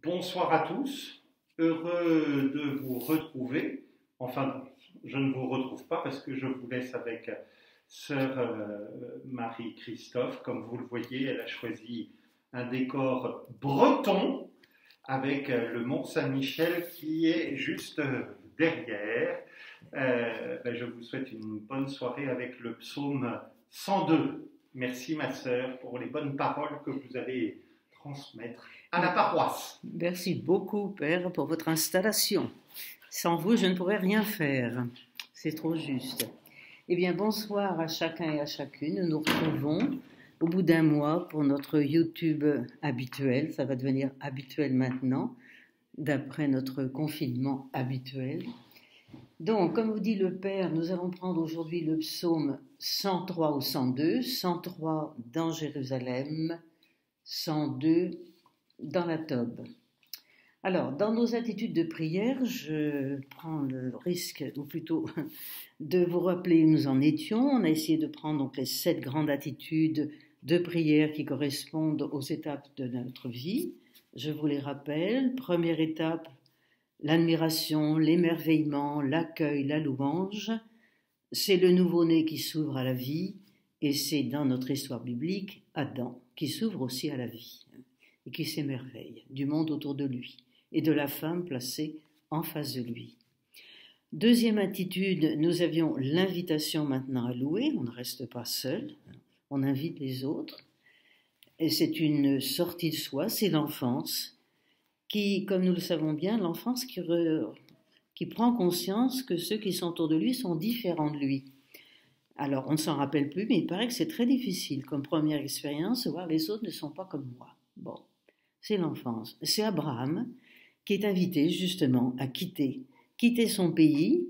Bonsoir à tous, heureux de vous retrouver. Enfin, je ne vous retrouve pas parce que je vous laisse avec sœur Marie-Christophe. Comme vous le voyez, elle a choisi un décor breton avec le Mont Saint-Michel qui est juste derrière. Je vous souhaite une bonne soirée avec le psaume 102. Merci ma sœur pour les bonnes paroles que vous allez transmettre à la paroisse. Merci beaucoup, Père, pour votre installation. Sans vous, je ne pourrais rien faire. C'est trop juste. Eh bien, bonsoir à chacun et à chacune. Nous nous retrouvons au bout d'un mois pour notre YouTube habituel. Ça va devenir habituel maintenant, d'après notre confinement habituel. Donc, comme vous dit le Père, nous allons prendre aujourd'hui le psaume 103 ou 102. 103 dans Jérusalem, 102 dans la Tob. Alors, dans nos attitudes de prière, je prends le risque, ou plutôt de vous rappeler où nous en étions. On a essayé de prendre donc les 7 grandes attitudes de prière qui correspondent aux étapes de notre vie. Je vous les rappelle. Première étape, l'admiration, l'émerveillement, l'accueil, la louange. C'est le nouveau-né qui s'ouvre à la vie, et c'est dans notre histoire biblique, Adam, qui s'ouvre aussi à la vie et qui s'émerveille du monde autour de lui et de la femme placée en face de lui. Deuxième attitude, nous avions l'invitation maintenant à louer, on ne reste pas seul, on invite les autres, et c'est une sortie de soi, c'est l'enfance, qui, comme nous le savons bien, l'enfance qui prend conscience que ceux qui sont autour de lui sont différents de lui. Alors, on ne s'en rappelle plus, mais il paraît que c'est très difficile comme première expérience de voir les autres ne sont pas comme moi. Bon, c'est l'enfance. C'est Abraham qui est invité justement à quitter son pays.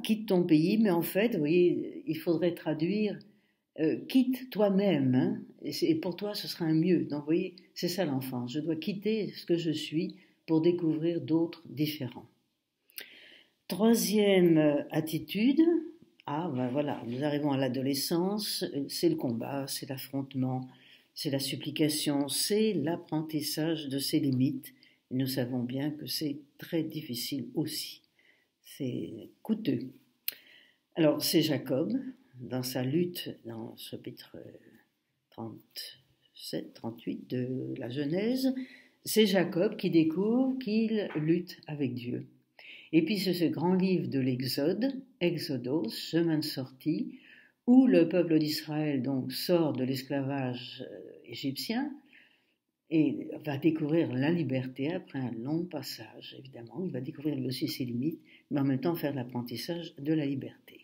Quitte ton pays, mais en fait, vous voyez, il faudrait traduire quitte toi-même, hein, et pour toi ce sera un mieux. Donc vous voyez, c'est ça l'enfance. Je dois quitter ce que je suis pour découvrir d'autres différents. Troisième attitude, voilà, nous arrivons à l'adolescence, c'est le combat, c'est l'affrontement, c'est la supplication, c'est l'apprentissage de ses limites. Et nous savons bien que c'est très difficile aussi, c'est coûteux. Alors c'est Jacob, dans sa lutte, dans le chapitre 37, 38 de la Genèse, c'est Jacob qui découvre qu'il lutte avec Dieu. Et puis c'est ce grand livre de l'Exode, Exodos, chemin de sortie, où le peuple d'Israël donc sort de l'esclavage égyptien et va découvrir la liberté après un long passage, évidemment. Il va découvrir lui aussi ses limites, mais en même temps faire l'apprentissage de la liberté.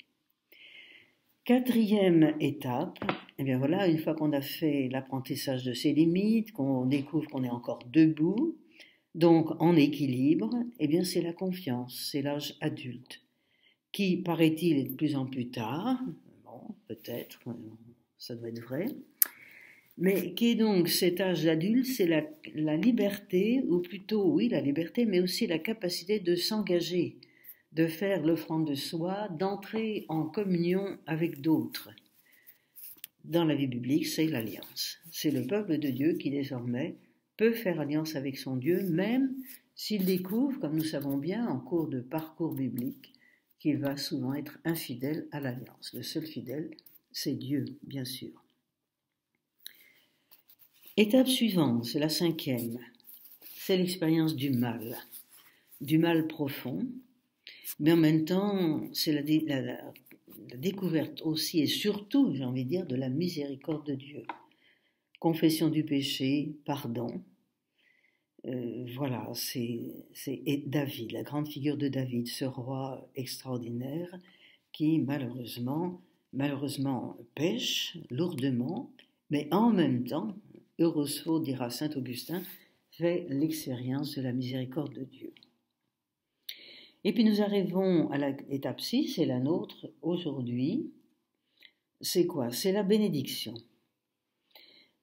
Quatrième étape, eh bien voilà, une fois qu'on a fait l'apprentissage de ses limites, qu'on découvre qu'on est encore debout, donc en équilibre, eh bien c'est la confiance, c'est l'âge adulte, qui paraît-il est de plus en plus tard, bon, peut-être, ça doit être vrai, mais qui est donc cet âge adulte, c'est la liberté, ou plutôt oui la liberté, mais aussi la capacité de s'engager, de faire l'offrande de soi, d'entrer en communion avec d'autres. Dans la vie biblique, c'est l'alliance. C'est le peuple de Dieu qui désormais peut faire alliance avec son Dieu, même s'il découvre, comme nous savons bien, en cours de parcours biblique, qu'il va souvent être infidèle à l'alliance. Le seul fidèle, c'est Dieu, bien sûr. Étape suivante, c'est la 5e, c'est l'expérience du mal profond, mais en même temps, c'est la découverte aussi et surtout, j'ai envie de dire, de la miséricorde de Dieu. Confession du péché, pardon. Voilà, c'est David, la grande figure de David, ce roi extraordinaire qui malheureusement pêche lourdement, mais en même temps, heureuse faute, dira saint Augustin, fait l'expérience de la miséricorde de Dieu. Et puis nous arrivons à l'étape 6, c'est la nôtre aujourd'hui. C'est quoi? C'est la bénédiction.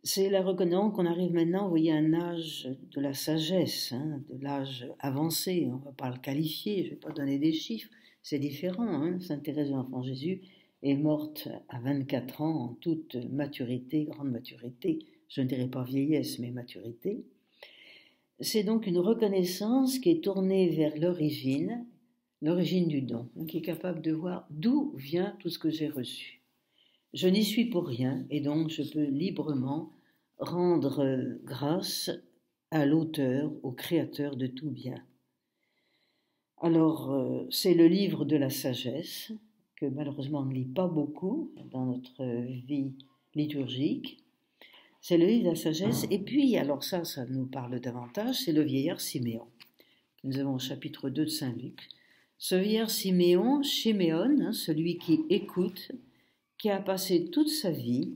C'est la reconnaissance qu'on arrive maintenant, vous voyez, à un âge de la sagesse, de l'âge avancé, on ne va pas le qualifier, je ne vais pas donner des chiffres, c'est différent. Sainte Thérèse de l'Enfant Jésus est morte à 24 ans en toute maturité, grande maturité, je ne dirais pas vieillesse, mais maturité. C'est donc une reconnaissance qui est tournée vers l'origine du don, qui est capable de voir d'où vient tout ce que j'ai reçu. Je n'y suis pour rien et donc je peux librement rendre grâce à l'auteur, au créateur de tout bien. Alors, c'est le livre de la sagesse, que malheureusement on ne lit pas beaucoup dans notre vie liturgique. C'est le livre de la sagesse, et puis, alors ça nous parle davantage, c'est le vieillard Siméon. Nous avons au chapitre 2 de Saint Luc. Ce vieillard Siméon, Shiméon, celui qui écoute, qui a passé toute sa vie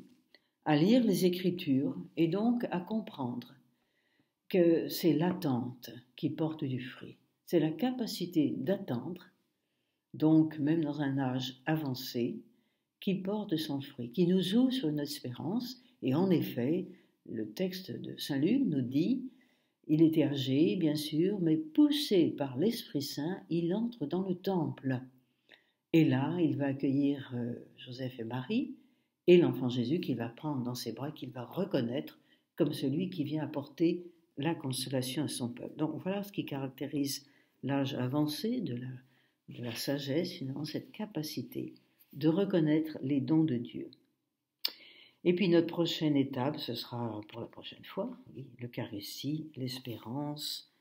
à lire les Écritures et donc à comprendre que c'est l'attente qui porte du fruit. C'est la capacité d'attendre, donc même dans un âge avancé, qui porte son fruit, qui nous ouvre sur une espérance. Et en effet, le texte de Saint Luc nous dit, il était âgé, bien sûr, mais poussé par l'Esprit Saint, il entre dans le temple. Et là, il va accueillir Joseph et Marie, et l'enfant Jésus qu'il va prendre dans ses bras, qu'il va reconnaître comme celui qui vient apporter la consolation à son peuple. Donc voilà ce qui caractérise l'âge avancé de la sagesse, finalement, cette capacité de reconnaître les dons de Dieu. Et puis notre prochaine étape, ce sera pour la prochaine fois, oui, l'Eucharistie, l'espérance,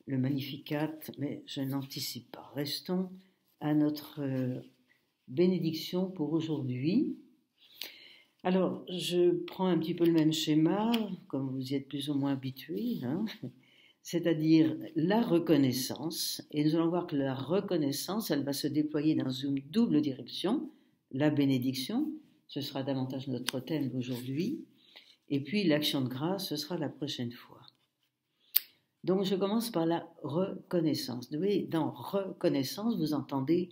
le Magnificat, mais je n'anticipe pas. Restons à notre bénédiction pour aujourd'hui. Alors, je prends un petit peu le même schéma, comme vous y êtes plus ou moins habitués, c'est-à-dire la reconnaissance, et nous allons voir que la reconnaissance, elle va se déployer dans une double direction, la bénédiction, ce sera davantage notre thème d'aujourd'hui, et puis l'action de grâce, ce sera la prochaine fois. Donc je commence par la reconnaissance. Vous voyez, dans reconnaissance, vous entendez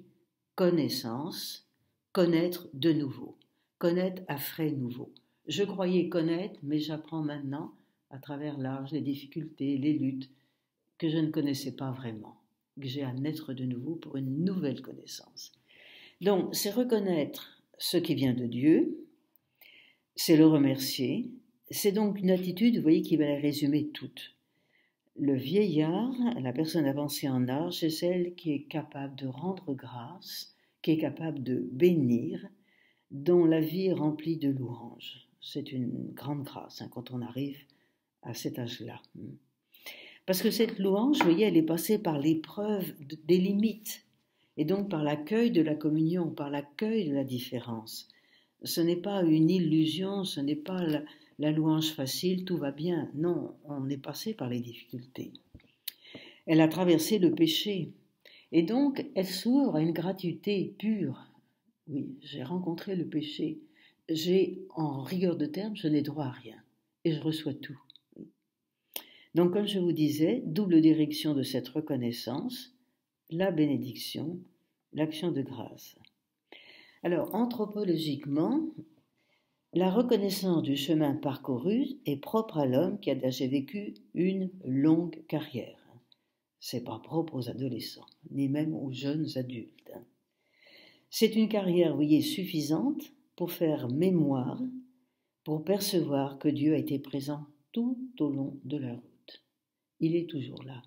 connaissance, connaître de nouveau, connaître à frais nouveau. Je croyais connaître, mais j'apprends maintenant, à travers l'âge, les difficultés, les luttes, que je ne connaissais pas vraiment, que j'ai à naître de nouveau pour une nouvelle connaissance. Donc c'est reconnaître ce qui vient de Dieu, c'est le remercier, c'est donc une attitude, vous voyez, qui va les résumer toutes. Le vieillard, la personne avancée en âge, c'est celle qui est capable de rendre grâce, qui est capable de bénir, dont la vie est remplie de louanges. C'est une grande grâce quand on arrive à cet âge-là. Parce que cette louange, vous voyez, elle est passée par l'épreuve des limites, et donc par l'accueil de la communion, par l'accueil de la différence. Ce n'est pas une illusion, ce n'est pas la louange facile, tout va bien. Non, on est passé par les difficultés. Elle a traversé le péché, et donc elle s'ouvre à une gratuité pure. Oui, j'ai rencontré le péché. En rigueur de terme, je n'ai droit à rien, et je reçois tout. Donc, comme je vous disais, double direction de cette reconnaissance, la bénédiction, l'action de grâce. Alors, anthropologiquement, la reconnaissance du chemin parcouru est propre à l'homme qui a déjà vécu une longue carrière. C'est pas propre aux adolescents, ni même aux jeunes adultes. C'est une carrière, vous voyez, suffisante pour faire mémoire, pour percevoir que Dieu a été présent tout au long de la route. Il est toujours là.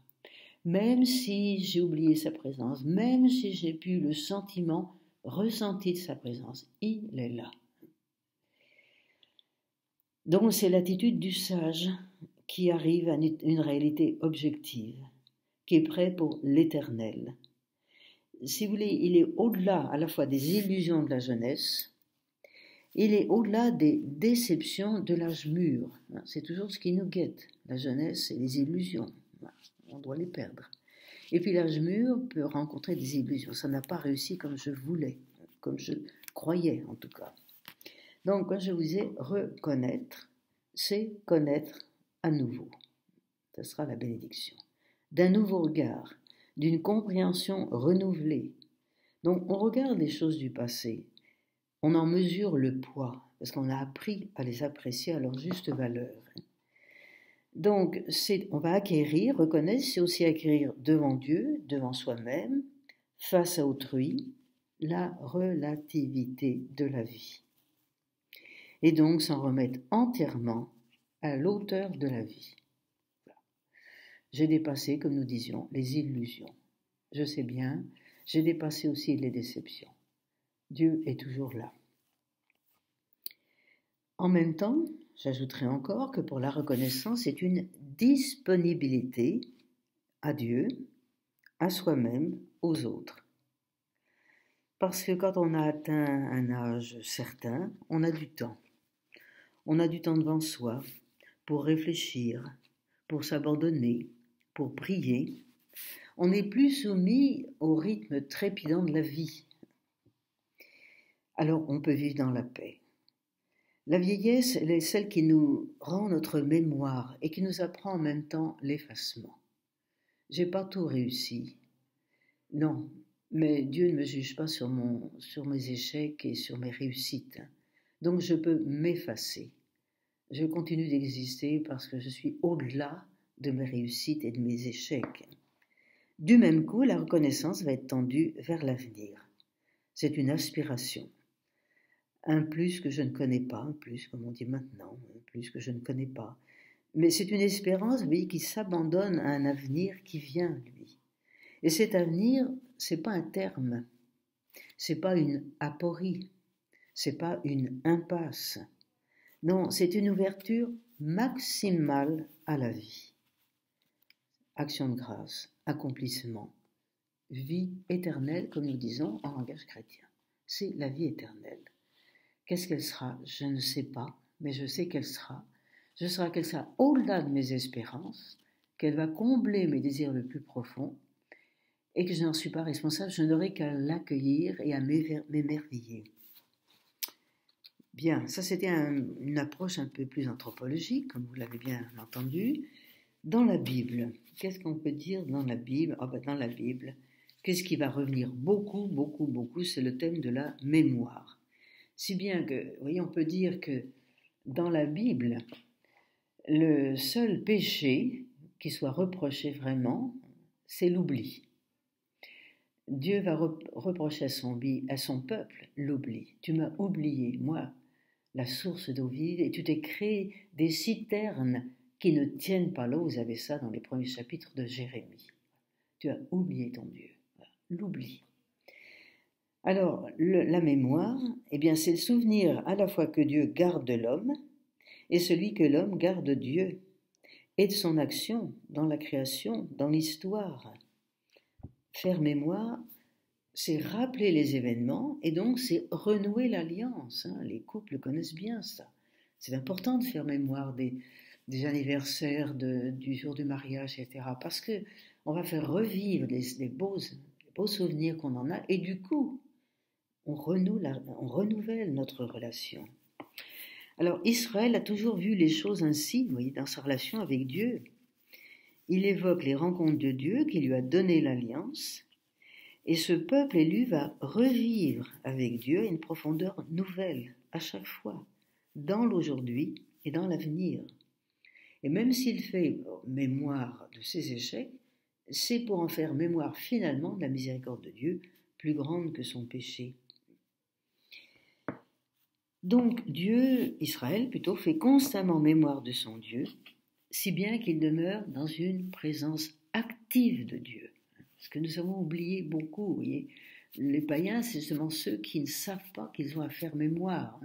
Même si j'ai oublié sa présence, même si j'ai plus le sentiment ressenti de sa présence, il est là. Donc c'est l'attitude du sage qui arrive à une réalité objective, qui est prêt pour l'éternel. Si vous voulez, il est au-delà à la fois des illusions de la jeunesse, il est au-delà des déceptions de l'âge mûr. C'est toujours ce qui nous guette. La jeunesse, c'est les illusions. On doit les perdre. Et puis l'âge mûr peut rencontrer des illusions. Ça n'a pas réussi comme je voulais, comme je croyais en tout cas. Donc, quand je vous ai reconnaître, c'est connaître à nouveau. Ce sera la bénédiction. D'un nouveau regard, d'une compréhension renouvelée. Donc, on regarde les choses du passé, on en mesure le poids, parce qu'on a appris à les apprécier à leur juste valeur. Donc, on va acquérir, reconnaître, c'est aussi acquérir devant Dieu, devant soi-même, face à autrui, la relativité de la vie. Et donc s'en remettre entièrement à l'auteur de la vie. J'ai dépassé, comme nous disions, les illusions. Je sais bien, j'ai dépassé aussi les déceptions. Dieu est toujours là. En même temps, j'ajouterai encore que pour la reconnaissance, c'est une disponibilité à Dieu, à soi-même, aux autres. Parce que quand on a atteint un âge certain, on a du temps. On a du temps devant soi pour réfléchir, pour s'abandonner, pour prier. On n'est plus soumis au rythme trépidant de la vie. Alors on peut vivre dans la paix. La vieillesse, elle est celle qui nous rend notre mémoire et qui nous apprend en même temps l'effacement. J'ai pas tout réussi. Non, mais Dieu ne me juge pas sur mes échecs et sur mes réussites. Donc je peux m'effacer. Je continue d'exister parce que je suis au-delà de mes réussites et de mes échecs. Du même coup, la reconnaissance va être tendue vers l'avenir. C'est une aspiration. Un plus que je ne connais pas, un plus comme on dit maintenant, un plus que je ne connais pas. Mais c'est une espérance, oui, qui s'abandonne à un avenir qui vient, lui. Et cet avenir, c'est pas un terme, c'est pas une aporie, c'est pas une impasse. Non, c'est une ouverture maximale à la vie. Action de grâce, accomplissement, vie éternelle, comme nous disons en langage chrétien. C'est la vie éternelle. Qu'est-ce qu'elle sera? Je ne sais pas, mais je sais qu'elle sera. Qu'elle sera au-delà de mes espérances, qu'elle va combler mes désirs les plus profonds, et que je n'en suis pas responsable, je n'aurai qu'à l'accueillir et à m'émerveiller. Bien, ça c'était une approche un peu plus anthropologique, comme vous l'avez bien entendu. Dans la Bible, qu'est-ce qu'on peut dire dans la Bible? Dans la Bible, qu'est-ce qui va revenir beaucoup, c'est le thème de la mémoire. Si bien que, vous voyez, on peut dire que dans la Bible, le seul péché qui soit reproché vraiment, c'est l'oubli. Dieu va reprocher à son peuple l'oubli. Tu m'as oublié, moi, la source d'eau vive, et tu t'es créé des citernes qui ne tiennent pas l'eau. Vous avez ça dans les premiers chapitres de Jérémie. Tu as oublié ton Dieu. Voilà, l'oubli. Alors, la mémoire, eh bien, c'est le souvenir à la fois que Dieu garde de l'homme et celui que l'homme garde de Dieu et de son action dans la création, dans l'histoire. Faire mémoire, c'est rappeler les événements et donc c'est renouer l'alliance. Les couples connaissent bien ça. C'est important de faire mémoire des anniversaires, du jour du mariage, etc. Parce qu'on va faire revivre les beaux souvenirs qu'on en a et du coup, on renouvelle notre relation. Alors Israël a toujours vu les choses ainsi, vous voyez, dans sa relation avec Dieu. Il évoque les rencontres de Dieu qui lui a donné l'alliance, et ce peuple élu va revivre avec Dieu une profondeur nouvelle à chaque fois, dans l'aujourd'hui et dans l'avenir. Et même s'il fait mémoire de ses échecs, c'est pour en faire mémoire finalement de la miséricorde de Dieu, plus grande que son péché. Donc Israël plutôt, fait constamment mémoire de son Dieu, si bien qu'il demeure dans une présence active de Dieu. Ce que nous avons oublié beaucoup, vous voyez. Les païens, c'est justement ceux qui ne savent pas qu'ils ont à faire mémoire.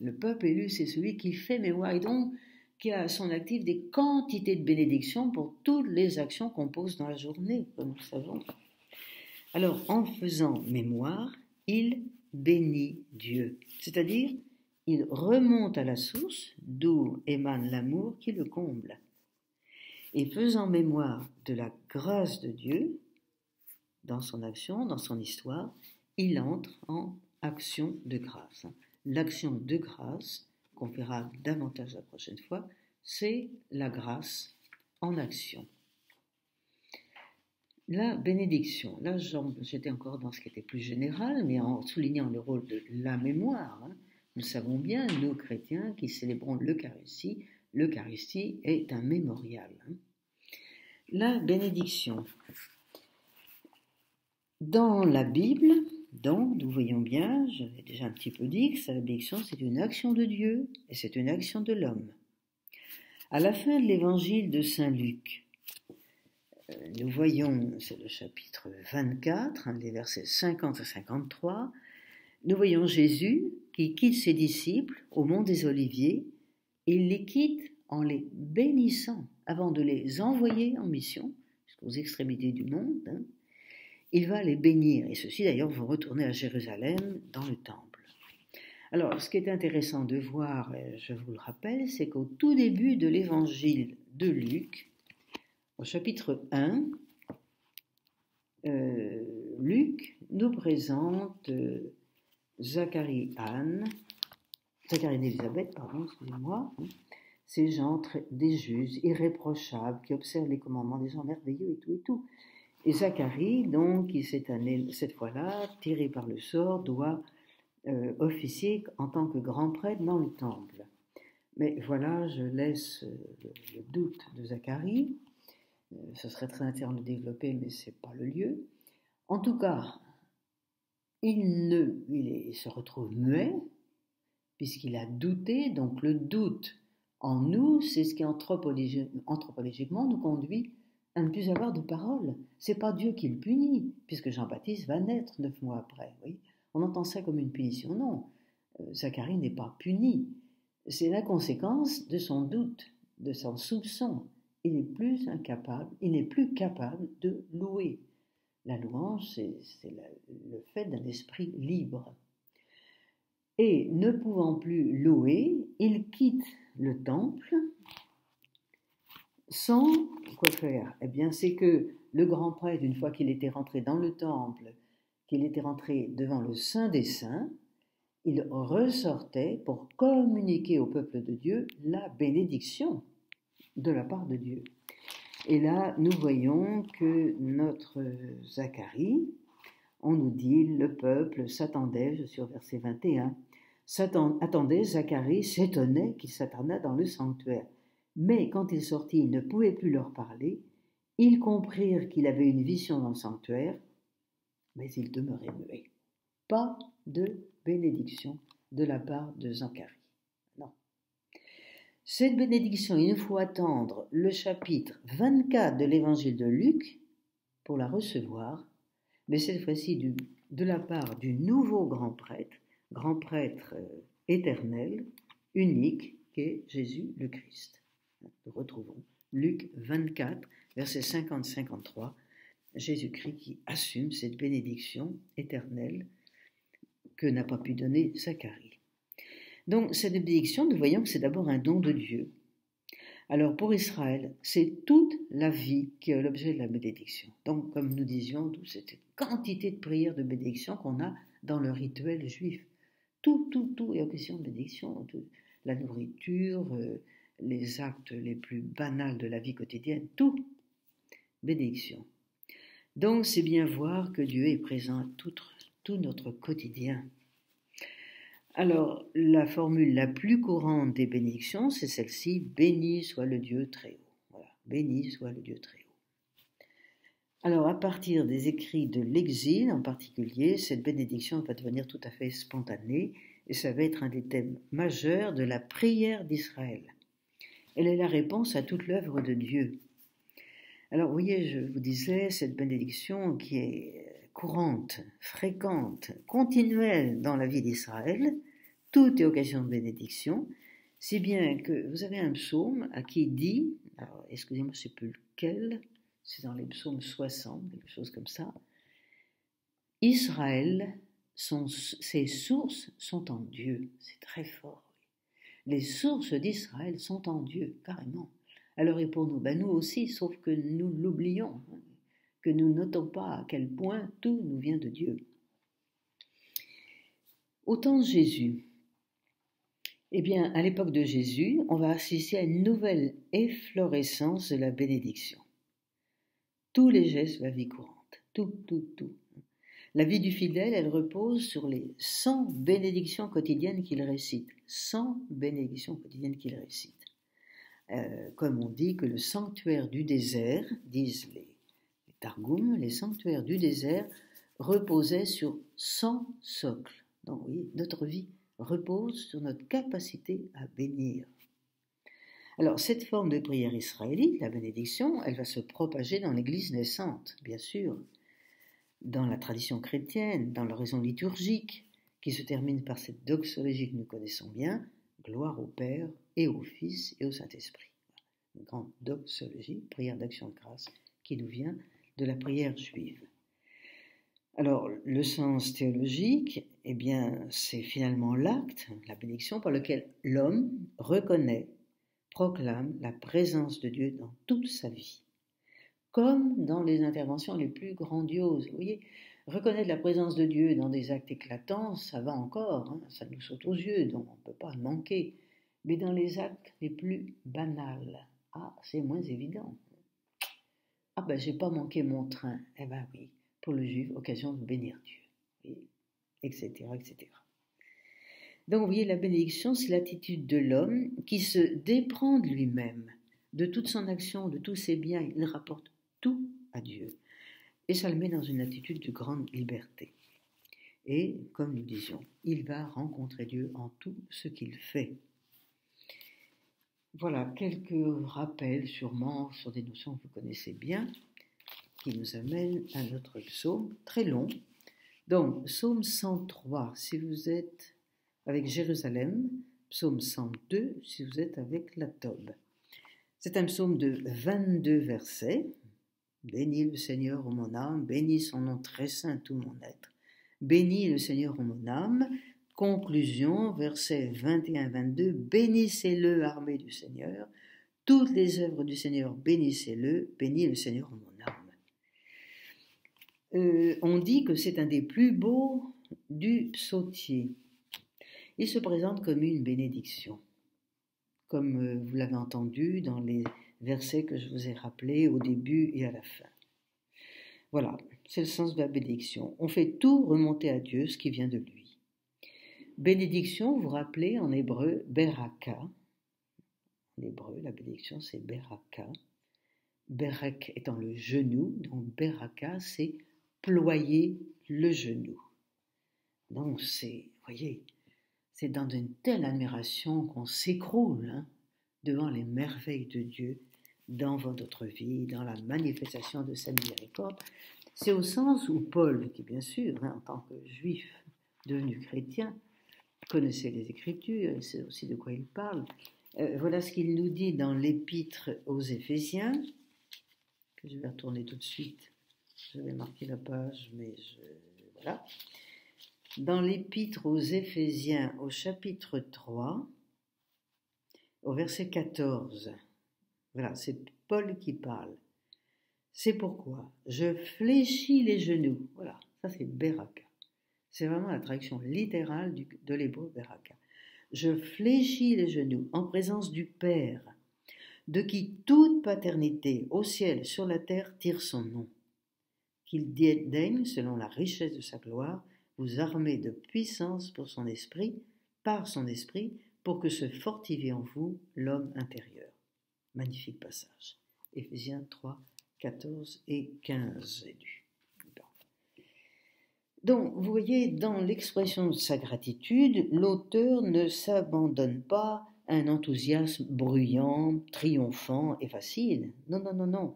Le peuple élu, c'est celui qui fait mémoire et donc qui a à son actif des quantités de bénédictions pour toutes les actions qu'on pose dans la journée, comme nous le savons. Alors, en faisant mémoire, il bénit Dieu, c'est-à-dire il remonte à la source d'où émane l'amour qui le comble. Et faisant mémoire de la grâce de Dieu, dans son action, dans son histoire, il entre en action de grâce. L'action de grâce, qu'on verra davantage la prochaine fois, c'est la grâce en action. La bénédiction, là j'étais encore dans ce qui était plus général, mais en soulignant le rôle de la mémoire. Nous savons bien, nous chrétiens qui célébrons l'Eucharistie est un mémorial. La bénédiction. Dans la Bible, donc, nous voyons bien, je l'ai déjà un petit peu dit, que la bénédiction, c'est une action de Dieu et c'est une action de l'homme. À la fin de l'évangile de Saint Luc, nous voyons, c'est le chapitre 24, les versets 50 à 53, nous voyons Jésus qui quitte ses disciples au mont des Oliviers, et il les quitte en les bénissant avant de les envoyer en mission jusqu'aux extrémités du monde. Il va les bénir, et ceux-ci d'ailleurs vont retourner à Jérusalem dans le temple. Alors, ce qui est intéressant de voir, je vous le rappelle, c'est qu'au tout début de l'évangile de Luc, au chapitre 1, Luc nous présente Zacharie d'Élisabeth, excusez-moi, ces gens des juges irréprochables qui observent les commandements des gens merveilleux et tout. Et Zacharie, donc, qui cette fois-là, tiré par le sort, doit officier en tant que grand prêtre dans le temple. Mais voilà, je laisse le doute de Zacharie. Ce serait très intéressant de le développer, mais ce n'est pas le lieu. En tout cas, il se retrouve muet, puisqu'il a douté. Donc le doute en nous, c'est ce qui anthropologiquement nous conduit à ne plus avoir de parole. Ce n'est pas Dieu qui le punit, puisque Jean-Baptiste va naître 9 mois après. Oui, on entend ça comme une punition. Non, Zacharie n'est pas puni. C'est la conséquence de son doute, de son soupçon. Il n'est plus capable de louer. La louange, c'est le fait d'un esprit libre. Et ne pouvant plus louer, il quitte le temple sans quoi faire. Eh bien, c'est que le grand prêtre, une fois qu'il était rentré dans le temple, qu'il était rentré devant le Saint des Saints, il ressortait pour communiquer au peuple de Dieu la bénédiction de la part de Dieu. Et là, nous voyons que notre Zacharie, on nous dit, le peuple s'attendait, je suis au verset 21, attendait, Zacharie s'étonnait qu'il s'attardât dans le sanctuaire. Mais quand il sortit, il ne pouvait plus leur parler. Ils comprirent qu'il avait une vision dans le sanctuaire, mais il demeurait muet. Pas de bénédiction de la part de Zacharie. Non. Cette bénédiction, il nous faut attendre le chapitre 24 de l'évangile de Luc pour la recevoir, mais cette fois-ci de la part du nouveau grand prêtre éternel, unique, qu'est Jésus le Christ. Nous retrouvons Luc 24, versets 50-53, Jésus-Christ qui assume cette bénédiction éternelle que n'a pas pu donner Zacharie. Donc cette bénédiction, nous voyons que c'est d'abord un don de Dieu. Alors pour Israël, c'est toute la vie qui est l'objet de la bénédiction. Donc comme nous disions, toute cette quantité de prières de bénédiction qu'on a dans le rituel juif. Tout est question de bénédiction. La nourriture, les actes les plus banals de la vie quotidienne, tout, bénédiction. Donc c'est bien voir que Dieu est présent à tout notre quotidien. Alors, la formule la plus courante des bénédictions, c'est celle-ci, béni soit le Dieu très haut. Voilà, béni soit le Dieu très haut. Alors, à partir des écrits de l'exil en particulier, cette bénédiction va devenir tout à fait spontanée et ça va être un des thèmes majeurs de la prière d'Israël. Elle est la réponse à toute l'œuvre de Dieu. Alors, vous voyez, je vous disais, cette bénédiction qui est courante, fréquente, continuelle dans la vie d'Israël, tout est occasion de bénédiction, si bien que vous avez un psaume à qui dit, alors excusez-moi, je ne sais plus lequel, c'est dans les psaumes 60, quelque chose comme ça, Israël, ses sources sont en Dieu, c'est très fort. Les sources d'Israël sont en Dieu, carrément. Alors et pour nous, nous aussi, sauf que nous l'oublions, que nous notons pas à quel point tout nous vient de Dieu. Au temps de Jésus, eh bien, à l'époque de Jésus, on va assister à une nouvelle efflorescence de la bénédiction. Tous les gestes de la vie courante, tout. La vie du fidèle, elle repose sur les 100 bénédictions quotidiennes qu'il récite. 100 bénédictions quotidiennes qu'il récite. Comme on dit que le sanctuaire du désert, disent les Targum, les sanctuaires du désert reposaient sur 100 socles. Donc, oui, notre vie repose sur notre capacité à bénir. Alors, cette forme de prière israélite, la bénédiction, elle va se propager dans l'Église naissante, bien sûr, dans la tradition chrétienne, dans l'oraison liturgique, qui se termine par cette doxologie que nous connaissons bien, gloire au Père et au Fils et au Saint-Esprit. Une grande doxologie, prière d'action de grâce, qui nous vient de la prière juive. Alors, le sens théologique, eh bien, c'est finalement l'acte, la bénédiction, par lequel l'homme reconnaît, proclame la présence de Dieu dans toute sa vie, comme dans les interventions les plus grandioses. Vous voyez, reconnaître la présence de Dieu dans des actes éclatants, ça va encore, hein, ça nous saute aux yeux, donc on ne peut pas manquer. Mais dans les actes les plus banals, c'est moins évident. J'ai pas manqué mon train. Eh ben oui, pour le juif, occasion de bénir Dieu, etc., etc. Donc vous voyez, la bénédiction, c'est l'attitude de l'homme qui se déprend de lui-même, de toute son action, de tous ses biens. Il rapporte tout à Dieu. Et ça le met dans une attitude de grande liberté. Et, comme nous disions, il va rencontrer Dieu en tout ce qu'il fait. Voilà, quelques rappels sûrement sur des notions que vous connaissez bien, qui nous amènent à notre psaume, très long. Donc, psaume 103, si vous êtes avec Jérusalem, psaume 102, si vous êtes avec la Tob. C'est un psaume de 22 versets. Bénis le Seigneur, ô mon âme, bénis son nom très saint, tout mon être. Bénis le Seigneur, ô mon âme. Conclusion, versets 21-22, bénissez-le, armée du Seigneur. Toutes les œuvres du Seigneur, bénissez-le, bénis le Seigneur, ô mon âme. On dit que c'est un des plus beaux du psautier. Il se présente comme une bénédiction, comme vous l'avez entendu dans les versets que je vous ai rappelés au début et à la fin. Voilà, c'est le sens de la bénédiction. On fait tout remonter à Dieu, ce qui vient de lui. Bénédiction, vous vous rappelez en hébreu, beraka. En hébreu, la bénédiction, c'est beraka. Berek étant le genou, donc beraka, c'est ployer le genou. Donc c'est, voyez, c'est dans une telle admiration qu'on s'écroule devant les merveilles de Dieu dans votre vie, dans la manifestation de sa miséricorde. C'est au sens où Paul, qui bien sûr, en tant que juif devenu chrétien, connaissait les Écritures, et c'est aussi de quoi il parle. Voilà ce qu'il nous dit dans l'épître aux Éphésiens, que je vais retourner tout de suite. J'avais marqué la page, mais voilà. Dans l'épître aux Éphésiens, au chapitre 3, au verset 14, voilà, c'est Paul qui parle. C'est pourquoi je fléchis les genoux. Voilà, ça c'est beraka. C'est vraiment la traduction littérale de l'hébreu beraka. Je fléchis les genoux en présence du Père, de qui toute paternité au ciel, sur la terre, tire son nom. Qu'il daigne, selon la richesse de sa gloire, vous armer de puissance pour son esprit, par son esprit, pour que se fortifie en vous l'homme intérieur. Magnifique passage. Éphésiens 3, 14 et 15. Donc, vous voyez, dans l'expression de sa gratitude, l'auteur ne s'abandonne pas à un enthousiasme bruyant, triomphant et facile. Non, non, non, non.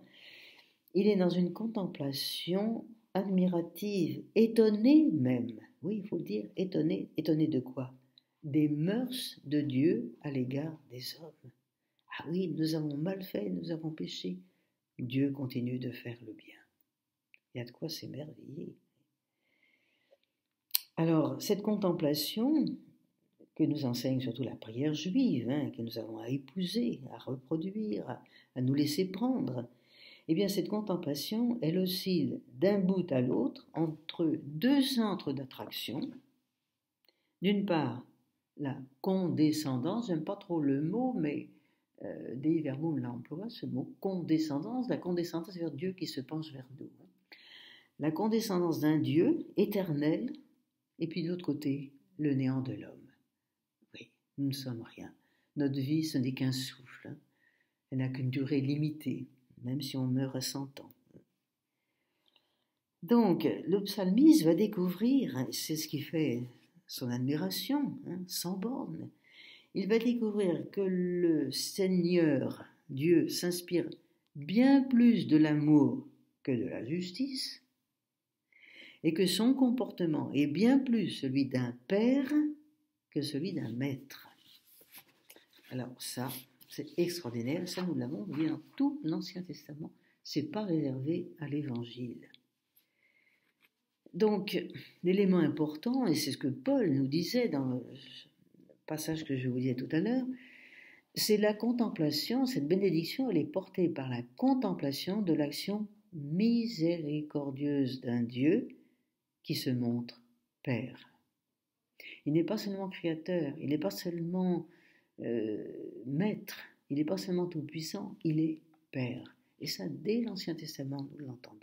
Il est dans une contemplation admirative, étonné même. Oui, il faut le dire, étonné. Étonné de quoi? Des mœurs de Dieu à l'égard des hommes. Ah oui, nous avons mal fait, nous avons péché. Dieu continue de faire le bien. Il y a de quoi s'émerveiller. Alors, cette contemplation que nous enseigne surtout la prière juive, que nous avons à épouser, à reproduire, à nous laisser prendre, eh bien cette contemplation, elle oscille d'un bout à l'autre entre deux centres d'attraction. D'une part, la condescendance, j'aime pas trop le mot, mais Dei Verbum l'emploie, ce mot condescendance, la condescendance vers Dieu qui se penche vers nous. La condescendance d'un Dieu éternel, et puis de l'autre côté, le néant de l'homme. Oui, nous ne sommes rien. Notre vie, ce n'est qu'un souffle. Elle n'a qu'une durée limitée, même si on meurt à 100 ans. Donc, le psalmiste va découvrir, c'est ce qui fait son admiration, sans borne. il va découvrir que le Seigneur, Dieu, s'inspire bien plus de l'amour que de la justice, et que son comportement est bien plus celui d'un père que celui d'un maître. Alors ça, c'est extraordinaire, ça nous l'avons vu dans tout l'Ancien Testament, c'est pas réservé à l'Évangile. Donc, l'élément important, et c'est ce que Paul nous disait dans le passage que je vous disais tout à l'heure, c'est la contemplation, cette bénédiction, elle est portée par la contemplation de l'action miséricordieuse d'un Dieu qui se montre Père. Il n'est pas seulement créateur, il n'est pas seulement maître, il n'est pas seulement tout-puissant, il est Père. Et ça, dès l'Ancien Testament, nous l'entendons.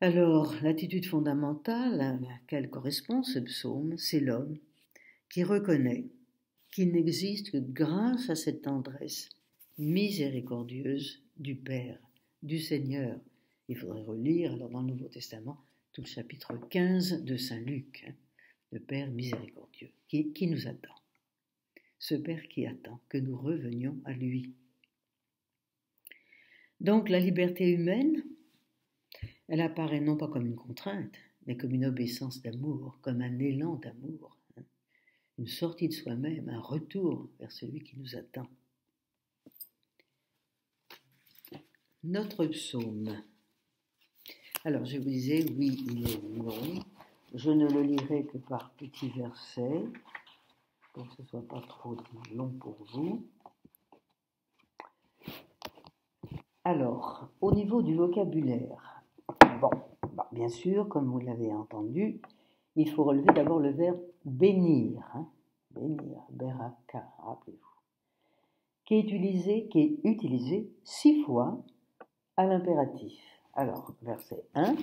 Alors, l'attitude fondamentale à laquelle correspond ce psaume, c'est l'homme qui reconnaît qu'il n'existe que grâce à cette tendresse miséricordieuse du Père, du Seigneur. Il faudrait relire alors dans le Nouveau Testament tout le chapitre 15 de Saint Luc, le Père miséricordieux, qui nous attend. Ce Père qui attend que nous revenions à lui. Donc la liberté humaine, elle apparaît non pas comme une contrainte, mais comme une obéissance d'amour, comme un élan d'amour, une sortie de soi-même, un retour vers celui qui nous attend. Notre psaume. Alors je vous disais, oui, il est long. Je ne le lirai que par petits versets, pour que ce ne soit pas trop long pour vous. Alors, au niveau du vocabulaire, bien sûr, comme vous l'avez entendu, il faut relever d'abord le verbe bénir, bénir, beraka, rappelez-vous, qui est utilisé 6 fois à l'impératif. Alors, verset 1,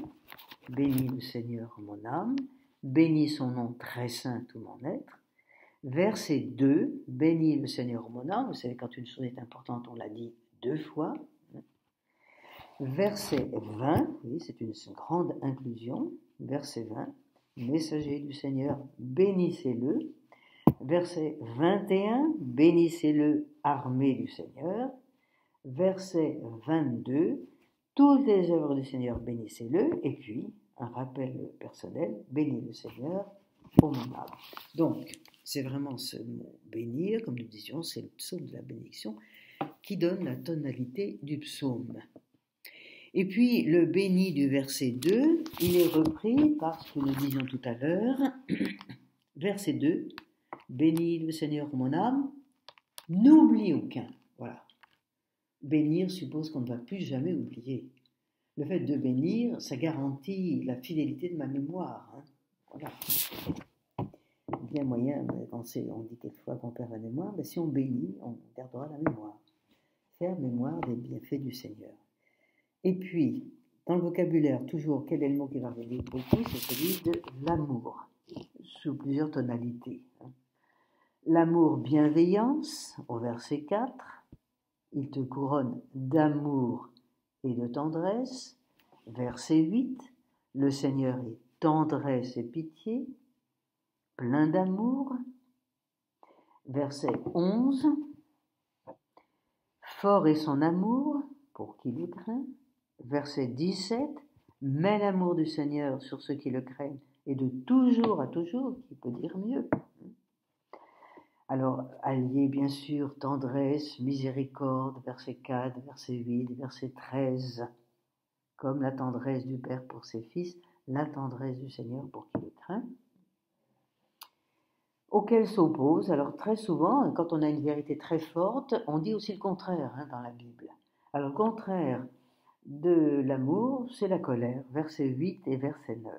bénis le Seigneur mon âme, bénis son nom très saint tout mon être. Verset 2, bénis le Seigneur mon âme, vous savez quand une chose est importante, on l'a dit 2 fois. Verset 20, oui, c'est une grande inclusion. Verset 20, messager du Seigneur, bénissez-le. Verset 21, bénissez-le, armée du Seigneur. Verset 22, toutes les œuvres du Seigneur, bénissez-le. Et puis, un rappel personnel, bénis le Seigneur, ô mon âme. Donc, c'est vraiment ce mot bénir, comme nous disions, c'est le psaume de la bénédiction qui donne la tonalité du psaume. Et puis, le béni du verset 2, il est repris par ce que nous disions tout à l'heure. Verset 2, bénis le Seigneur mon âme, n'oublie aucun. Voilà. Bénir suppose qu'on ne va plus jamais oublier. Le fait de bénir, ça garantit la fidélité de ma mémoire. Voilà. Bien moyen, on dit quelquefois qu'on perd la mémoire, mais si on bénit, on gardera la mémoire. Faire mémoire des bienfaits du Seigneur. Et puis, dans le vocabulaire, toujours, quel est le mot qui va revenir beaucoup? C'est celui de l'amour, sous plusieurs tonalités. L'amour bienveillance, au verset 4, il te couronne d'amour et de tendresse. Verset 8, le Seigneur est tendresse et pitié, plein d'amour. Verset 11, fort est son amour pour qui le craint. Verset 17, mets l'amour du Seigneur sur ceux qui le craignent, et de toujours à toujours, qui peut dire mieux. Alors, allier bien sûr tendresse, miséricorde, verset 4, verset 8, verset 13, comme la tendresse du Père pour ses fils, la tendresse du Seigneur pour qui le craint. Auquel s'oppose, alors très souvent, quand on a une vérité très forte, on dit aussi le contraire dans la Bible. Alors, le contraire de l'amour, c'est la colère, verset 8 et verset 9.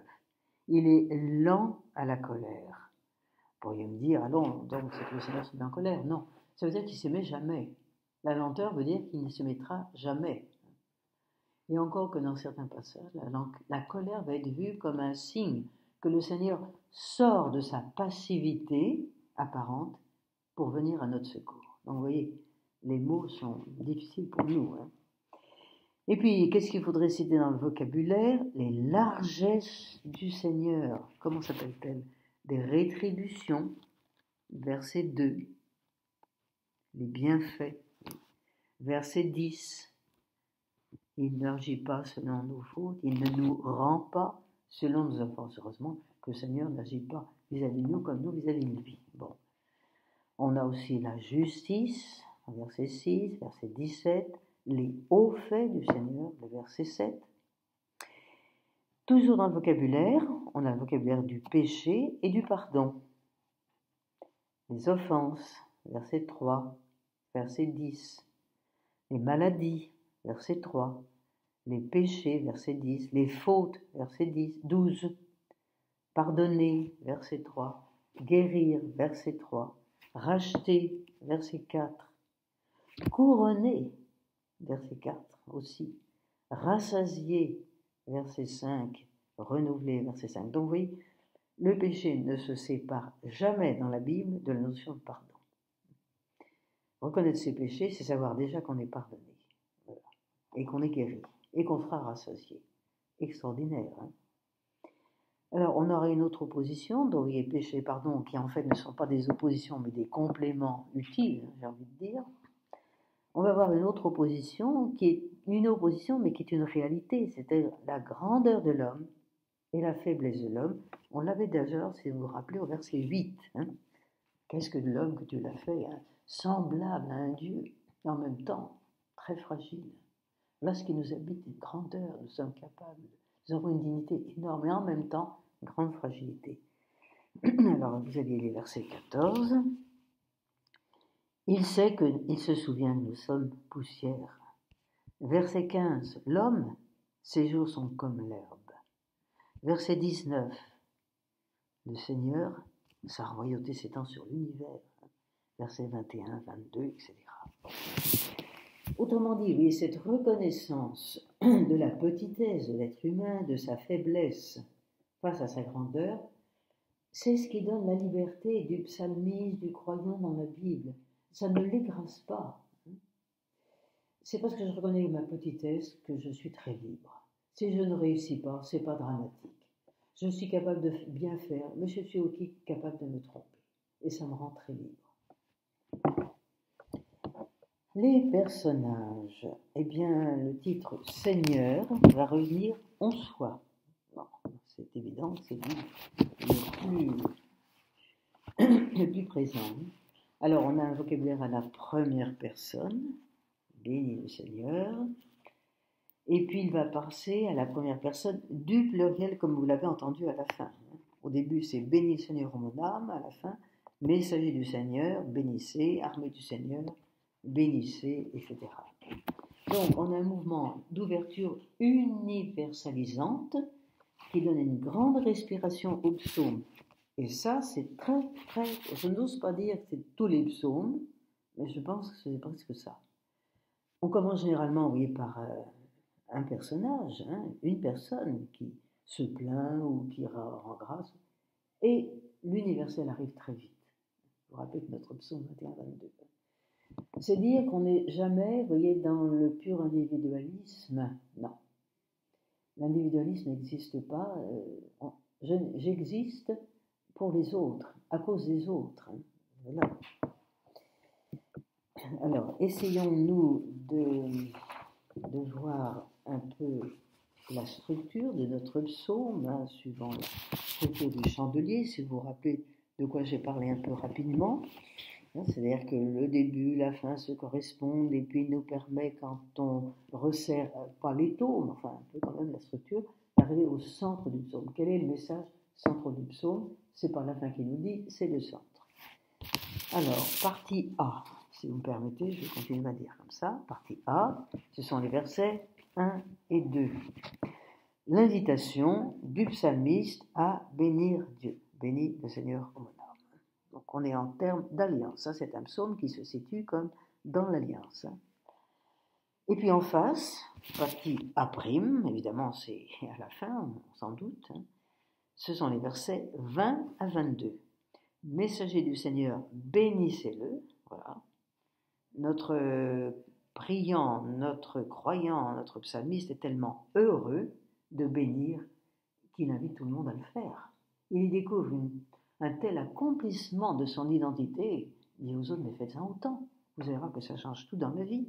Il est lent à la colère. Vous pourriez me dire, donc c'est que le Seigneur se met en colère. Non, ça veut dire qu'il ne se met jamais. La lenteur veut dire qu'il ne se mettra jamais. Et encore que dans certains passages, la colère va être vue comme un signe que le Seigneur sort de sa passivité apparente pour venir à notre secours. Donc vous voyez, les mots sont difficiles pour nous. Et puis, qu'est-ce qu'il faudrait citer dans le vocabulaire? Les largesses du Seigneur. Comment s'appelle-t-elle? Des rétributions. verset 2, les bienfaits. Verset 10, il n'agit pas selon nos fautes, il ne nous rend pas selon nos offenses. Heureusement que le Seigneur n'agit pas vis-à-vis de nous comme nous vis-à-vis de lui. Bon. On a aussi la justice, verset 6, verset 17, les hauts faits du Seigneur, le verset 7. Toujours dans le vocabulaire, on a le vocabulaire du péché et du pardon. Les offenses, verset 3, verset 10. Les maladies, verset 3. Les péchés, verset 10. Les fautes, verset 10, 12. Pardonner, verset 3. Guérir, verset 3. Racheter, verset 4. Couronner, verset 4 aussi. Rassasier, verset 5. Renouveler, verset 5. Donc vous voyez, le péché ne se sépare jamais dans la Bible de la notion de pardon. Reconnaître ses péchés, c'est savoir déjà qu'on est pardonné, voilà, et qu'on est guéri, et qu'on sera rassasié. Extraordinaire, hein? Alors, on aurait une autre opposition, donc il y a péché et pardon, qui en fait ne sont pas des oppositions, mais des compléments utiles, j'ai envie de dire. On va avoir une autre opposition, qui est une opposition, mais qui est une réalité, c'est-à-dire la grandeur de l'homme et la faiblesse de l'homme. On l'avait déjà, si vous vous rappelez, au verset 8. Hein? Qu'est-ce que de l'homme que tu l'as fait, hein? Semblable à un Dieu, et en même temps très fragile. Là, ce qui nous habite est une grandeur, nous sommes capables, nous avons une dignité énorme, et en même temps, une grande fragilité. Alors, vous aviez les versets 14. Il se souvient que nous sommes poussière. Verset 15, l'homme, ses jours sont comme l'herbe. Verset 19, le Seigneur, sa royauté s'étend sur l'univers. Versets 21, 22, etc. Autrement dit, oui, cette reconnaissance de la petitesse de l'être humain, de sa faiblesse face à sa grandeur, c'est ce qui donne la liberté du psalmiste, du croyant dans la Bible. Ça ne l'écrase pas. C'est parce que je reconnais ma petitesse que je suis très libre. Si je ne réussis pas, c'est pas dramatique. Je suis capable de bien faire, mais je suis aussi capable de me tromper. Et ça me rend très libre. Les personnages, eh bien, le titre Seigneur va revenir en soi. Bon, c'est évident, c'est lui le plus présent. Alors, on a un vocabulaire à la première personne, béni le Seigneur, et puis il va passer à la première personne du pluriel, comme vous l'avez entendu à la fin. Au début, c'est béni le Seigneur mon âme, à la fin, messager du Seigneur, bénissez, armée du Seigneur, bénissez, etc. Donc, on a un mouvement d'ouverture universalisante qui donne une grande respiration au psaume. Et ça, c'est très, très... Je n'ose pas dire que c'est tous les psaumes, mais je pense que c'est presque ça. On commence généralement, vous voyez, par un personnage, hein, une personne qui se plaint ou qui rend grâce, et l'universel arrive très vite. Je vous rappelle que notre psaume 21-22. C'est dire qu'on n'est jamais, vous voyez, dans le pur individualisme. Non. L'individualisme n'existe pas. J'existe pour les autres, à cause des autres. Hein. Voilà. Alors, essayons-nous de voir un peu la structure de notre psaume, hein, suivant la structure du chandelier, si vous vous rappelez de quoi j'ai parlé un peu rapidement. C'est-à-dire que le début, la fin se correspondent, et puis il nous permet, quand on resserre, pas l'étau, mais enfin un peu quand même la structure, d'arriver au centre du psaume. Quel est le message central du psaume? C'est pas la fin qui nous dit, c'est le centre. Alors, partie A, si vous me permettez, je vais continuer à dire comme ça. Partie A, ce sont les versets 1 et 2. L'invitation du psalmiste à bénir Dieu. Bénis le Seigneur au mon âme. Donc on est en termes d'alliance. Ça, c'est un psaume qui se situe comme dans l'alliance. Et puis en face, partie A', évidemment c'est à la fin, sans doute, hein, ce sont les versets 20 à 22. Messager du Seigneur, bénissez-le. Voilà. Notre priant, notre croyant, notre psalmiste est tellement heureux de bénir qu'il invite tout le monde à le faire. Il y découvre un tel accomplissement de son identité, dit aux autres, mais faites ça autant. Vous allez voir que ça change tout dans la vie.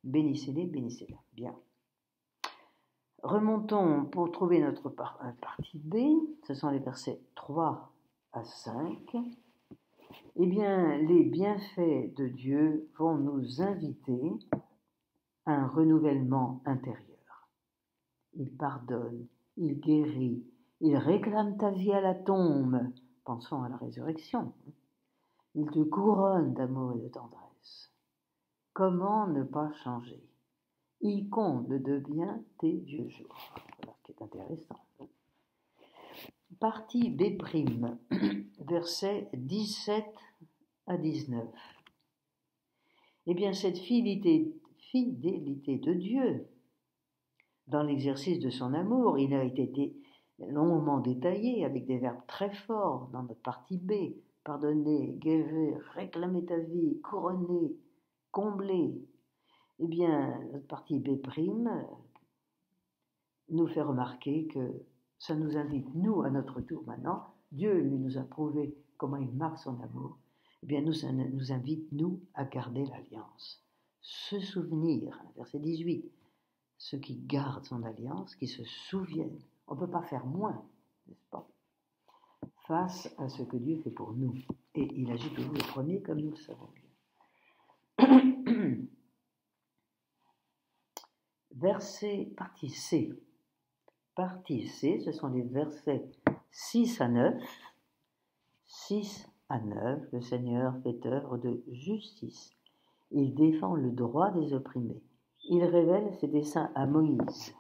Bénissez-les, bénissez-les. Bien. Remontons pour trouver notre partie B. Ce sont les versets 3 à 5. Eh bien, les bienfaits de Dieu vont nous inviter à un renouvellement intérieur. Il pardonne, il guérit, il réclame ta vie à la tombe. Pensons à la résurrection. Il te couronne d'amour et de tendresse. Comment ne pas changer? Il comble de bien tes vieux jours. Voilà ce qui est intéressant. Partie B', versets 17 à 19. Eh bien, cette fidélité de Dieu, dans l'exercice de son amour, il a été longuement détaillé avec des verbes très forts dans notre partie B. Pardonner, guérir, réclamer ta vie, couronner, combler. Eh bien, notre partie B' nous fait remarquer que ça nous invite, nous, à notre tour maintenant, Dieu lui nous a prouvé comment il marque son amour, eh bien, nous invite, nous, à garder l'alliance. Se souvenir, verset 18, ceux qui gardent son alliance, qui se souviennent, on ne peut pas faire moins, n'est-ce pas, face à ce que Dieu fait pour nous. Et il agit toujours le premier, comme nous le savons bien. Verset, partie C. Partie C, ce sont les versets 6 à 9. 6 à 9, le Seigneur fait œuvre de justice. Il défend le droit des opprimés. Il révèle ses desseins à Moïse.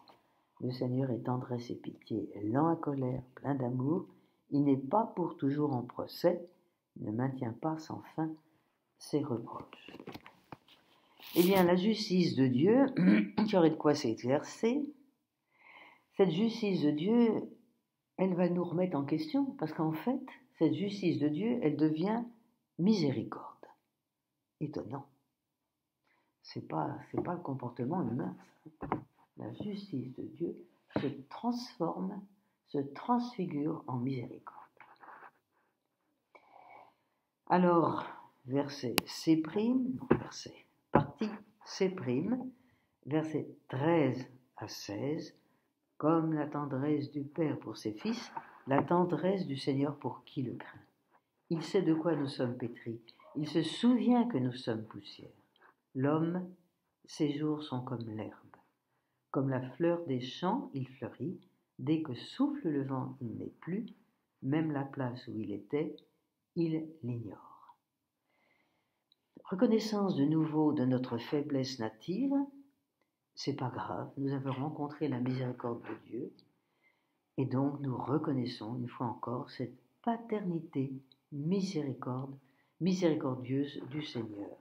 Le Seigneur est tendresse et pitié, lent à colère, plein d'amour. Il n'est pas pour toujours en procès, il ne maintient pas sans fin ses reproches. Eh bien, la justice de Dieu, qui aurait de quoi s'exercer, cette justice de Dieu, elle va nous remettre en question, parce qu'en fait, cette justice de Dieu, elle devient miséricorde. Étonnant. C'est pas le comportement humain. La justice de Dieu se transforme, se transfigure en miséricorde. Alors, verset C', partie C', verset 13 à 16, comme la tendresse du Père pour ses fils, la tendresse du Seigneur pour qui le craint. Il sait de quoi nous sommes pétris, il se souvient que nous sommes poussière. L'homme, ses jours sont comme l'herbe. Comme la fleur des champs, il fleurit. Dès que souffle le vent, il n'est plus. Même la place où il était, il l'ignore. Reconnaissance de nouveau de notre faiblesse native, c'est pas grave, nous avons rencontré la miséricorde de Dieu, et donc nous reconnaissons une fois encore cette paternité miséricordieuse du Seigneur,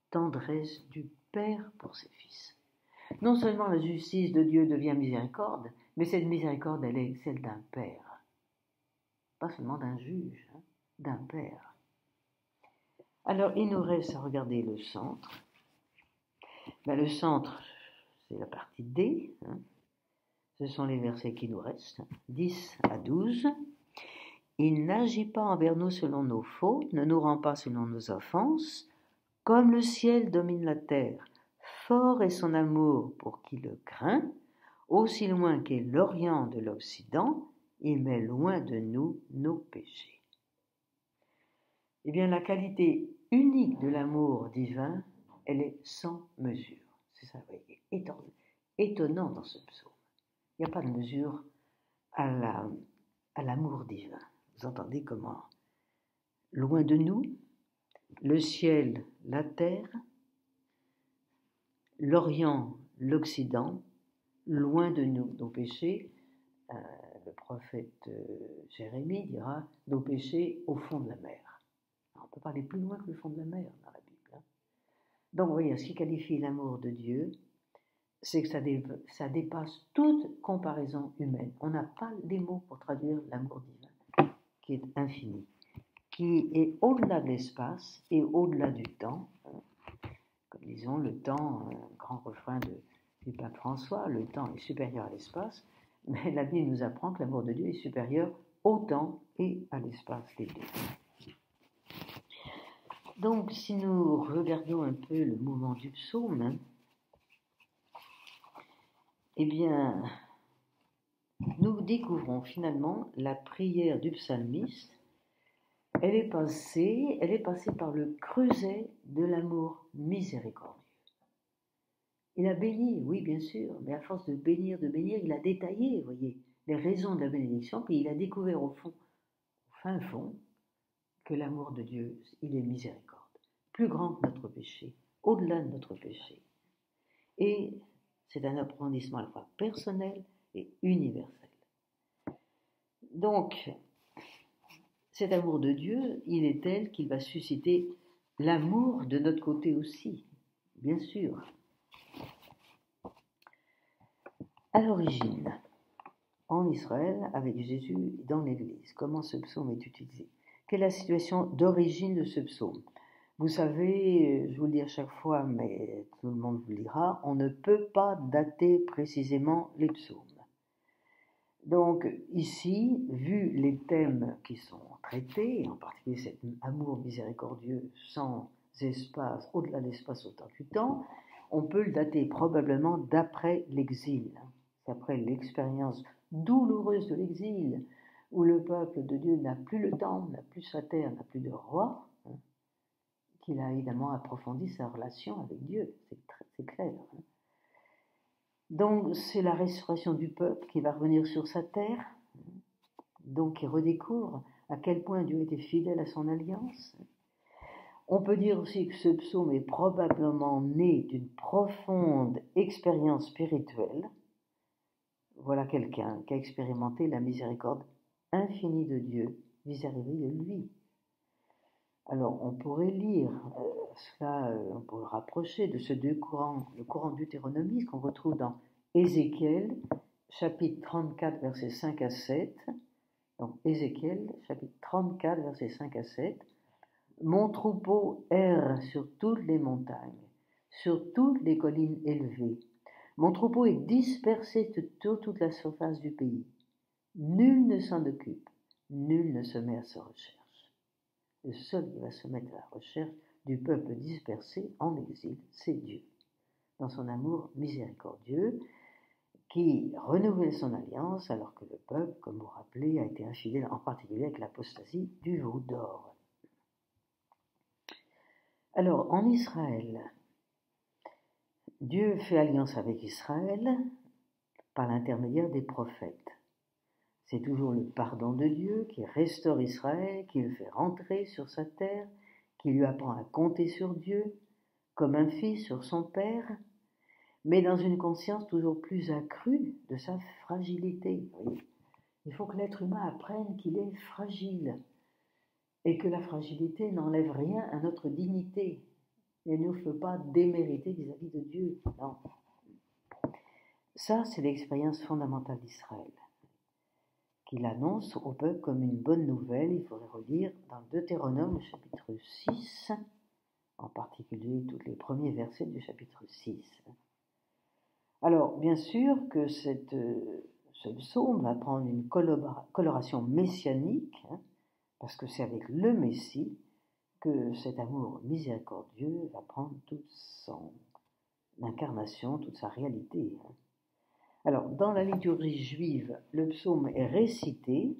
tendresse du Père pour ses fils. Non seulement la justice de Dieu devient miséricorde, mais cette miséricorde, elle est celle d'un Père, pas seulement d'un juge, d'un Père. Alors, il nous reste à regarder le centre. Le centre, c'est la partie D. Ce sont les versets qui nous restent, 10 à 12. Il n'agit pas envers nous selon nos fautes, ne nous rend pas selon nos offenses. Comme le ciel domine la terre, fort est son amour pour qui le craint. Aussi loin qu'est l'Orient de l'Occident, il met loin de nous nos péchés. Eh bien, la qualité unique de l'amour divin, elle est sans mesure. C'est ça, vous voyez, étonnant dans ce psaume. Il n'y a pas de mesure à l'amour divin. Vous entendez comment? Loin de nous, le ciel, la terre, l'Orient, l'Occident, loin de nous, nos péchés. Le prophète Jérémie dira nos péchés au fond de la mer. Alors, on peut parler plus loin que le fond de la mer dans la Bible. Donc, vous voyez, ce qui qualifie l'amour de Dieu, c'est que ça dépasse toute comparaison humaine. On n'a pas les mots pour traduire l'amour divin, qui est infini, qui est au-delà de l'espace et au-delà du temps. Comme disons, le temps, un grand refrain du pape François, le temps est supérieur à l'espace, mais la Bible nous apprend que l'amour de Dieu est supérieur au temps et à l'espace des deux. Donc, si nous regardons un peu le mouvement du psaume, eh bien, nous découvrons finalement la prière du psalmiste. Elle est passée par le creuset de l'amour miséricordieux. Il a béni, oui, bien sûr, mais à force de bénir, il a détaillé, vous voyez, les raisons de la bénédiction, puis il a découvert au fin fond, que l'amour de Dieu, il est miséricorde, plus grand que notre péché, au-delà de notre péché. Et c'est un approfondissement à la fois personnel et universel. Donc, cet amour de Dieu, il est tel qu'il va susciter l'amour de notre côté aussi, bien sûr. À l'origine, en Israël, avec Jésus dans l'Église, comment ce psaume est utilisé? Quelle est la situation d'origine de ce psaume? Vous savez, je vous le dis à chaque fois, mais tout le monde vous le dira, on ne peut pas dater précisément les psaumes. Donc ici, vu les thèmes qui sont traités, en particulier cet amour miséricordieux sans espace, au-delà de l'espace, au-delà du temps, on peut le dater probablement d'après l'exil, d'après l'expérience douloureuse de l'exil, où le peuple de Dieu n'a plus le temps, n'a plus sa terre, n'a plus de roi, qu'il a évidemment approfondi sa relation avec Dieu, c'est clair. Donc c'est la restauration du peuple qui va revenir sur sa terre, donc il redécouvre à quel point Dieu était fidèle à son alliance. On peut dire aussi que ce psaume est probablement né d'une profonde expérience spirituelle. Voilà quelqu'un qui a expérimenté la miséricorde infinie de Dieu vis-à-vis de lui. Alors on pourrait lire cela, on pourrait rapprocher de ces deux courants, le courant deutéronomiste qu'on retrouve dans Ézéchiel, chapitre 34, versets 5 à 7. Donc Ézéchiel, chapitre 34, versets 5 à 7. Mon troupeau erre sur toutes les montagnes, sur toutes les collines élevées. Mon troupeau est dispersé sur toute la surface du pays. Nul ne s'en occupe, nul ne se met à sa recherche. Le seul qui va se mettre à la recherche du peuple dispersé en exil, c'est Dieu, dans son amour miséricordieux, qui renouvelle son alliance alors que le peuple, comme vous vous rappelez, a été infidèle, en particulier avec l'apostasie du veau d'or. Alors, en Israël, Dieu fait alliance avec Israël par l'intermédiaire des prophètes. C'est toujours le pardon de Dieu qui restaure Israël, qui le fait rentrer sur sa terre, qui lui apprend à compter sur Dieu, comme un fils sur son père, mais dans une conscience toujours plus accrue de sa fragilité. Oui. Il faut que l'être humain apprenne qu'il est fragile et que la fragilité n'enlève rien à notre dignité et ne nous fait pas démériter vis-à-vis de Dieu. Non. Ça, c'est l'expérience fondamentale d'Israël, qu'il annonce au peuple comme une bonne nouvelle. Il faudrait relire dans le Deutéronome, chapitre 6, en particulier tous les premiers versets du chapitre 6. Alors, bien sûr que ce psaume va prendre une coloration messianique, parce que c'est avec le Messie que cet amour miséricordieux va prendre toute son incarnation, toute sa réalité. Alors, dans la liturgie juive, le psaume est récité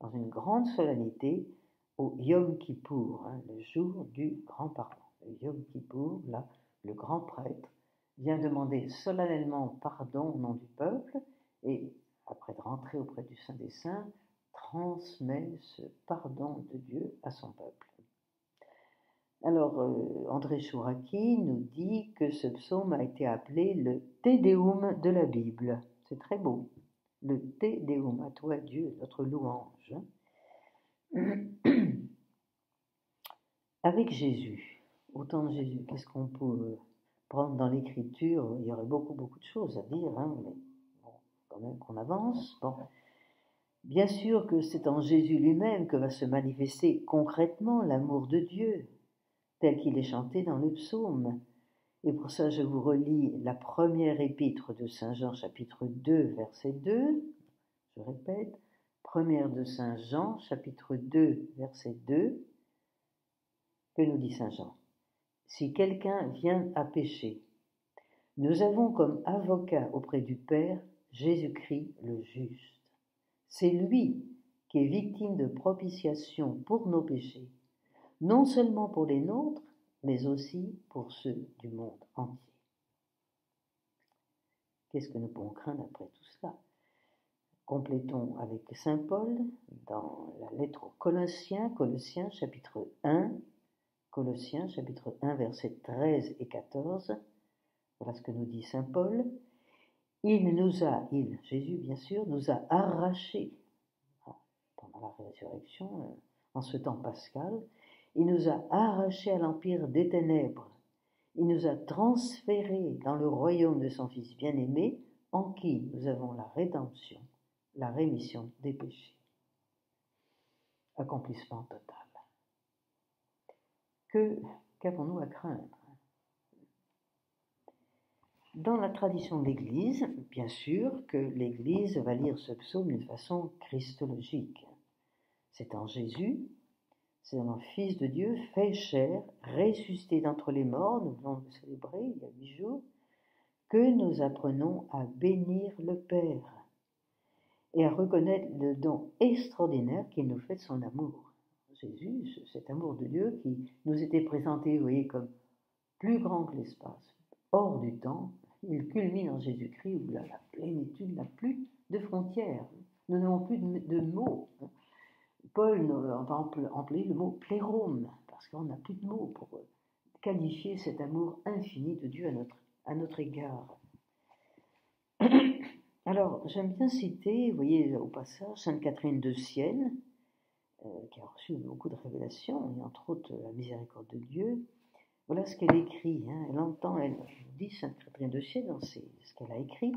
dans une grande solennité au Yom Kippour, le jour du grand pardon. Le Yom Kippour, là, le grand prêtre vient demander solennellement pardon au nom du peuple et, après de rentrer auprès du Saint des Saints, transmet ce pardon de Dieu à son peuple. Alors, André Chouraki nous dit que ce psaume a été appelé le Te Deum de la Bible. C'est très beau. Le Te Deum, à toi Dieu, notre louange. Avec Jésus, au temps de Jésus, qu'est-ce qu'on peut prendre dans l'Écriture? Il y aurait beaucoup de choses à dire, mais bon, quand même qu'on avance. Bon. Bien sûr que c'est en Jésus lui-même que va se manifester concrètement l'amour de Dieu, tel qu'il est chanté dans le psaume. Et pour ça, je vous relis la première épître de Saint Jean, chapitre 2, verset 2. Je répète, Première de Saint Jean, chapitre 2, verset 2, que nous dit Saint Jean? Si quelqu'un vient à pécher, nous avons comme avocat auprès du Père Jésus-Christ le juste. C'est lui qui est victime de propitiation pour nos péchés, non seulement pour les nôtres, mais aussi pour ceux du monde entier. Qu'est-ce que nous pouvons craindre après tout cela? Complétons avec Saint Paul dans la lettre aux Colossiens, Colossiens chapitre 1, versets 13 et 14. Voilà ce que nous dit Saint Paul. Jésus bien sûr, nous a arrachés pendant la résurrection, en ce temps pascal, il nous a arrachés à l'empire des ténèbres. Il nous a transférés dans le royaume de son Fils bien-aimé, en qui nous avons la rédemption, la rémission des péchés. Accomplissement total. Qu'avons-nous à craindre? Dans la tradition de l'Église, bien sûr que l'Église va lire ce psaume d'une façon christologique. C'est en Jésus, c'est dans le Fils de Dieu, fait chair, ressuscité d'entre les morts, nous venons de le célébrer il y a 8 jours, que nous apprenons à bénir le Père et à reconnaître le don extraordinaire qu'il nous fait de son amour. Jésus, cet amour de Dieu qui nous était présenté, vous voyez, comme plus grand que l'espace, hors du temps, il culmine en Jésus-Christ où la plénitude n'a plus de frontières. Nous n'avons plus de mots. Paul va employer le mot plérome, parce qu'on n'a plus de mots pour qualifier cet amour infini de Dieu à notre égard. Alors, j'aime bien citer, vous voyez au passage, Sainte Catherine de Sienne, qui a reçu beaucoup de révélations, et entre autres la miséricorde de Dieu. Voilà ce qu'elle écrit. Elle dit Sainte Catherine de Sienne, ce qu'elle a écrit,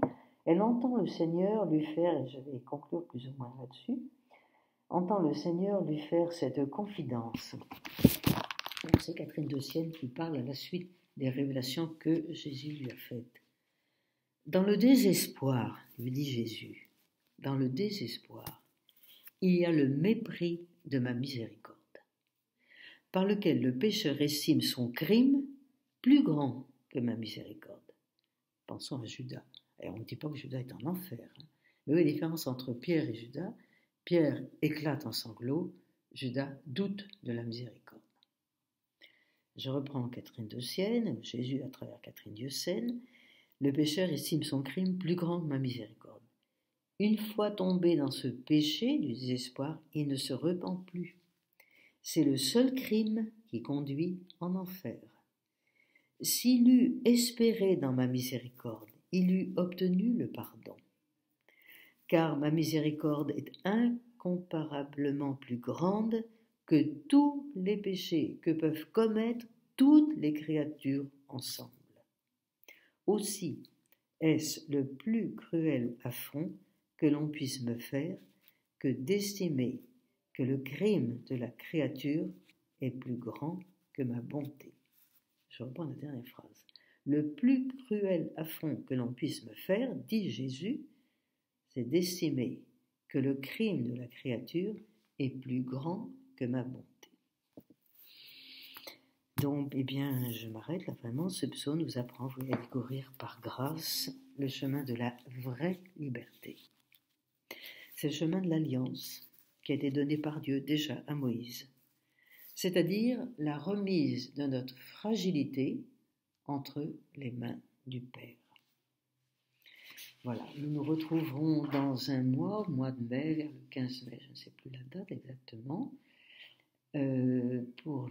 elle entend le Seigneur lui faire, et je vais conclure plus ou moins là-dessus, entend le Seigneur lui faire cette confidence. C'est Catherine de Sienne qui parle à la suite des révélations que Jésus lui a faites. Dans le désespoir, lui dit Jésus, dans le désespoir, il y a le mépris de ma miséricorde, par lequel le pécheur estime son crime plus grand que ma miséricorde. Pensons à Judas. Et on ne dit pas que Judas est en enfer. Mais oui, la différence entre Pierre et Judas, Pierre éclate en sanglots, Judas doute de la miséricorde. Je reprends Catherine de Sienne, Jésus à travers Catherine de Sienne, le pécheur estime son crime plus grand que ma miséricorde. Une fois tombé dans ce péché du désespoir, il ne se repent plus. C'est le seul crime qui conduit en enfer. S'il eût espéré dans ma miséricorde, il eût obtenu le pardon. Car ma miséricorde est incomparablement plus grande que tous les péchés que peuvent commettre toutes les créatures ensemble. Aussi, est-ce le plus cruel affront que l'on puisse me faire que d'estimer que le crime de la créature est plus grand que ma bonté. Je reprends la dernière phrase. Le plus cruel affront que l'on puisse me faire, dit Jésus, c'est d'estimer que le crime de la créature est plus grand que ma bonté. Donc, je m'arrête là vraiment. Ce psaume nous apprend, vous allez découvrir par grâce le chemin de la vraie liberté. C'est le chemin de l'alliance qui a été donné par Dieu déjà à Moïse, c'est-à-dire la remise de notre fragilité entre les mains du Père. Voilà, nous nous retrouverons dans un mois, au mois de mai, vers le 15 mai, je ne sais plus la date exactement, pour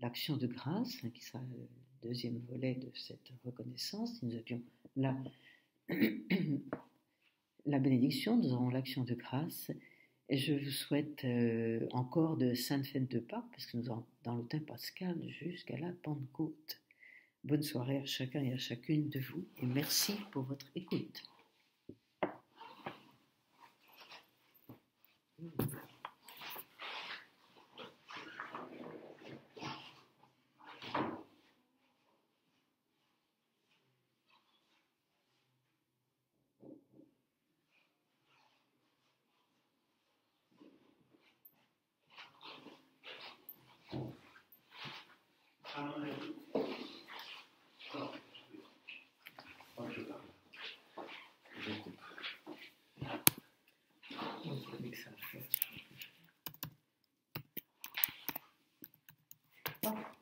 l'action de grâce, qui sera le deuxième volet de cette reconnaissance. Nous avions la bénédiction, nous aurons l'action de grâce, et je vous souhaite encore de saintes fêtes de Pâques, parce que nous sommes dans le temps pascal jusqu'à la Pentecôte. Bonne soirée à chacun et à chacune de vous, et merci pour votre écoute. avec ça à faire. Ah.